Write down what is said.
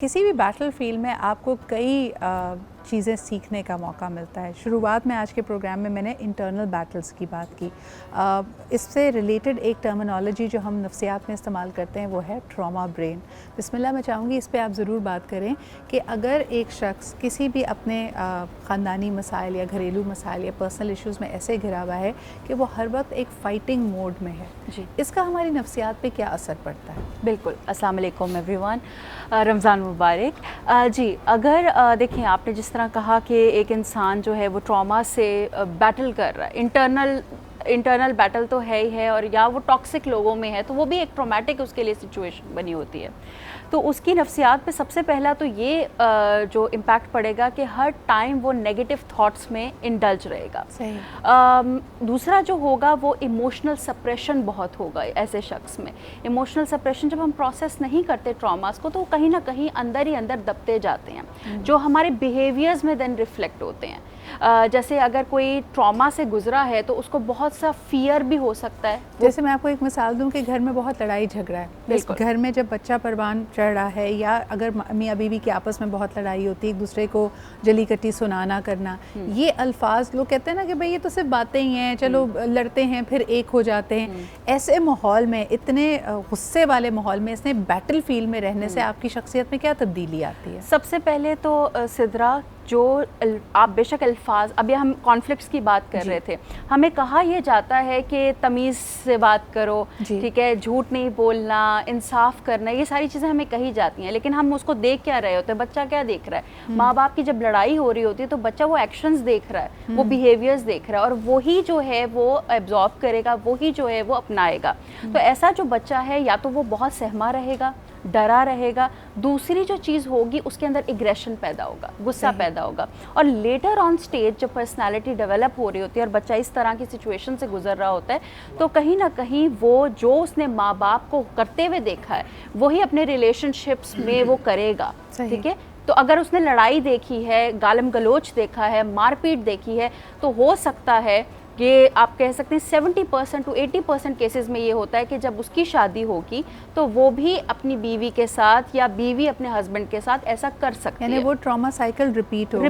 किसी भी battle field में आपको कई चीज़ें सीखने का मौका मिलता है। शुरुआत में आज के प्रोग्राम में मैंने इंटरनल बैटल्स की बात की। इससे रिलेटेड एक टर्मिनोलॉजी जो हम नफ्सियात में इस्तेमाल करते हैं वो है ट्रॉमा ब्रेन। बिस्मिल्लाह, मैं चाहूँगी इस पे आप ज़रूर बात करें कि अगर एक शख्स किसी भी अपने ख़ानदानी मसाइल या घरेलू मसाइल या पर्सनल इश्यूज़ में ऐसे घिरा हुआ है कि वो हर वक्त एक फ़ाइटिंग मोड में है जी, इसका हमारी नफ्सियात पे क्या असर पड़ता है? बिल्कुल। अस्सलाम वालेकुम एवरीवन, रमज़ान मुबारक। जी, अगर देखें, आपने जिस तरह कहा कि एक इंसान जो है वो ट्रॉमा से बैटल कर रहा है, इंटरनल बैटल तो है ही है, और या वो टॉक्सिक लोगों में है तो वो भी एक ट्रॉमेटिक उसके लिए सिचुएशन बनी होती है। तो उसकी नफ्सियात पे सबसे पहला तो ये जो इम्पैक्ट पड़ेगा कि हर टाइम वो नेगेटिव थॉट्स में इंडल्ज रहेगा। सही। दूसरा जो होगा वो इमोशनल सप्रेशन बहुत होगा ऐसे शख्स में। इमोशनल सप्रेशन जब हम प्रोसेस नहीं करते ट्रॉमास को तो कहीं ना कहीं अंदर ही अंदर दबते जाते हैं, जो हमारे बिहेवियर्स में देन रिफ्लेक्ट होते हैं। जैसे अगर कोई ट्रॉमा से गुजरा है तो उसको बहुत सा फियर भी हो सकता है। जैसे मैं आपको एक मिसाल दूं कि घर में बहुत लड़ाई झगड़ा है, इस घर में जब बच्चा परवान चढ़ रहा है या अगर मियाँ बीवी की आपस में बहुत लड़ाई होती है, एक दूसरे को जली कटी सुनाना करना, ये अल्फाज लोग कहते हैं ना कि भाई ये तो सिर्फ बातें ही हैं, चलो लड़ते हैं फिर एक हो जाते हैं। ऐसे माहौल में, इतने गुस्से वाले माहौल में, इसने बैटल फील्ड में रहने से आपकी शख्सियत में क्या तब्दीली आती है? सबसे पहले तो सिद्रा, जो आप बेशक अल्फाज, अभी हम कॉन्फ्लिक्ट्स की बात कर रहे थे, हमें कहा यह जाता है कि तमीज़ से बात करो, ठीक है, झूठ नहीं बोलना, इंसाफ करना, ये सारी चीज़ें हमें कही जाती हैं, लेकिन हम उसको देख क्या रहे होते हैं? बच्चा क्या देख रहा है? माँ बाप की जब लड़ाई हो रही होती है तो बच्चा वो एक्शंस देख रहा है, वो बिहेवियर्स देख रहा है, और वही जो है वो एब्जॉर्ब करेगा, वही जो है वो अपनाएगा। तो ऐसा जो बच्चा है या तो वो बहुत सहमा रहेगा, डरा रहेगा, दूसरी जो चीज़ होगी उसके अंदर एग्रेशन पैदा होगा, गुस्सा पैदा होगा, और लेटर ऑन स्टेज जब पर्सनालिटी डेवलप हो रही होती है और बच्चा इस तरह की सिचुएशन से गुजर रहा होता है तो कहीं ना कहीं वो जो उसने माँ बाप को करते हुए देखा है वही अपने रिलेशनशिप्स में वो करेगा। ठीक है, तो अगर उसने लड़ाई देखी है, गालम गलोच देखा है, मारपीट देखी है, तो हो सकता है कि आप कह सकते हैं 70% to 80% केसेस में ये होता है कि जब उसकी शादी होगी तो वो भी अपनी बीवी के साथ या बीवी अपने हस्बैंड के साथ ऐसा कर सकती है, यानी वो ट्रॉमा साइकिल रिपीट होगा।